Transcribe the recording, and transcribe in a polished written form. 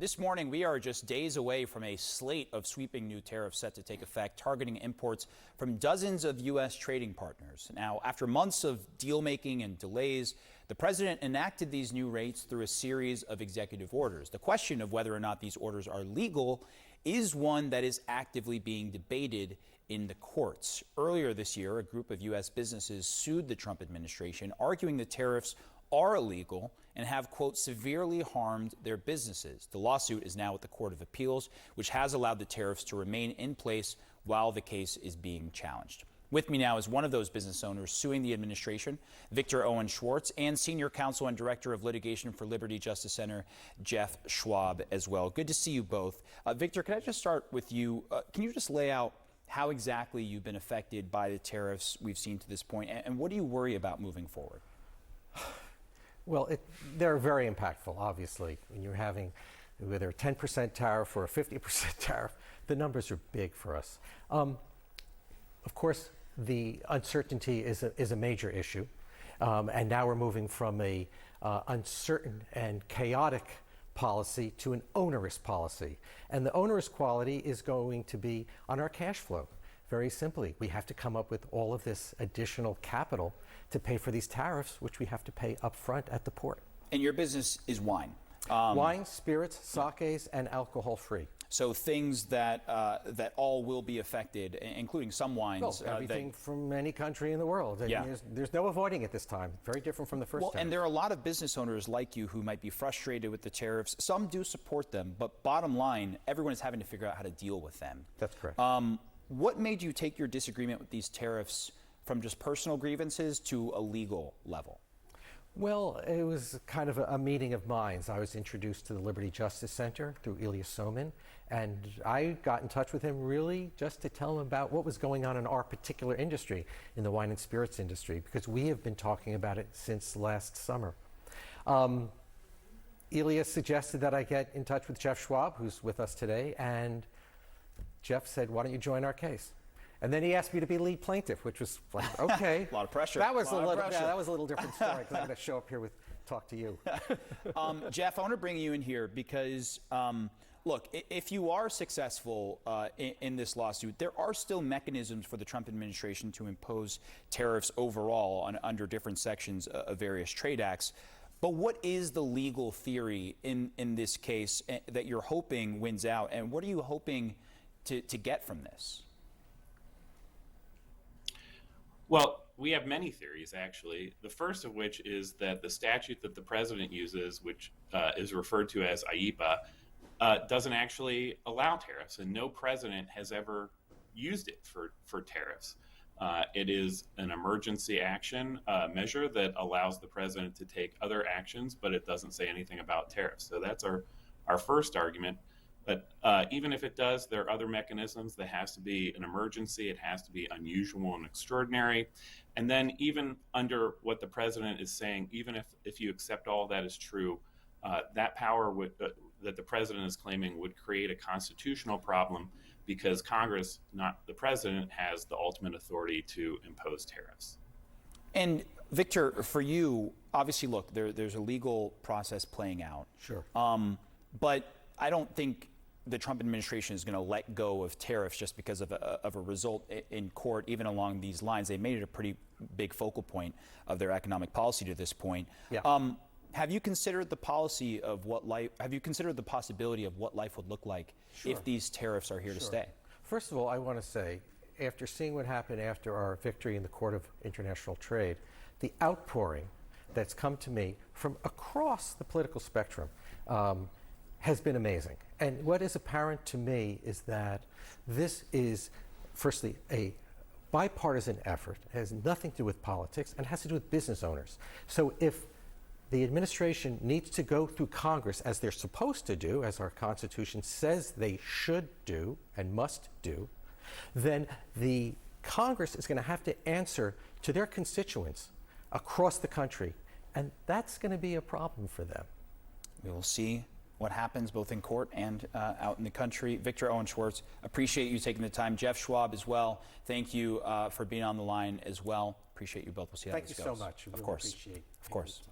This morning, we are just days away from a slate of sweeping new tariffs set to take effect, targeting imports from dozens of U.S. trading partners. Now, after months of deal-making and delays, the president enacted these new rates through a series of executive orders. The question of whether or not these orders are legal is one that is actively being debated in the courts. Earlier this year, a group of U.S. businesses sued the Trump administration, arguing the tariffs are illegal and have, quote, severely harmed their businesses. The lawsuit is now at the Court of Appeals, which has allowed the tariffs to remain in place while the case is being challenged. With me now is one of those business owners suing the administration, Victor Schwartz, and Senior Counsel and Director of Litigation for Liberty Justice Center, Jeff Schwab, as well. Good to see you both. Victor, can I just start with you? Can you just lay out how exactly you've been affected by the tariffs we've seen to this point, and what do you worry about moving forward? Well, they're very impactful, obviously. When you're having whether a 10% tariff or a 50% tariff, the numbers are big for us. Of course, the uncertainty is a major issue. And now we're moving from a uncertain and chaotic policy to an onerous policy. And the onerous quality is going to be on our cash flow. Very simply, we have to come up with all of this additional capital to pay for these tariffs, which we have to pay up front at the port. And your business is wine. Wine, spirits, sakes, and alcohol-free. So things that all will be affected, including some wines. Well, everything from any country in the world. Yeah. There's no avoiding it this time. Very different from the first time. And there are a lot of business owners like you who might be frustrated with the tariffs. Some do support them, but bottom line, everyone is having to figure out how to deal with them. That's correct. What made you take your disagreement with these tariffs from just personal grievances to a legal level? Well, it was kind of a meeting of minds. I was introduced to the Liberty Justice Center through Ilya Somin, and I got in touch with him really just to tell him about what was going on in our particular industry, in the wine and spirits industry, because we have been talking about it since last summer. Ilya suggested that I get in touch with Jeff Schwab, who's with us today, and Jeff said, why don't you join our case? And then he asked me to be lead plaintiff, which was like, okay. A lot of pressure. That was that was a little different story, because I'm going to show up here talk to you. Jeff, I want to bring you in here because, look, if you are successful in this lawsuit, there are still mechanisms for the Trump administration to impose tariffs overall under different sections of various trade acts. But what is the legal theory in this case that you're hoping wins out, and what are you hoping to get from this? Well, we have many theories, actually. The first of which is that the statute that the president uses, which is referred to as AIPA, doesn't actually allow tariffs, and no president has ever used it for tariffs. It is an emergency action measure that allows the president to take other actions, but it doesn't say anything about tariffs. So that's our first argument. But even if it does, there are other mechanisms. There has to be an emergency. It has to be unusual and extraordinary. And then even under what the president is saying, even if you accept all that is true, that power that the president is claiming would create a constitutional problem, because Congress, not the president, has the ultimate authority to impose tariffs. And Victor, for you, obviously, look, there's a legal process playing out. Sure. But I don't think the Trump administration is going to let go of tariffs just because of a result in court, even along these lines. They made it a pretty big focal point of their economic policy to this point. Yeah. Have you considered the possibility of what life would look like if these tariffs are here to stay? First of all, I want to say, after seeing what happened after our victory in the Court of International Trade, the outpouring that's come to me from across the political spectrum has been amazing. And what is apparent to me is that this is, firstly, a bipartisan effort. It has nothing to do with politics and has to do with business owners. So if the administration needs to go through Congress, as they're supposed to do, as our Constitution says they should do and must do, then the Congress is going to have to answer to their constituents across the country. And that's going to be a problem for them. We will see what happens both in court and out in the country. Victor Schwartz, appreciate you taking the time. Jeff Schwab as well. Thank you for being on the line as well. Appreciate you both. We'll see how this goes. Thank you so much. Of course. Appreciate of course.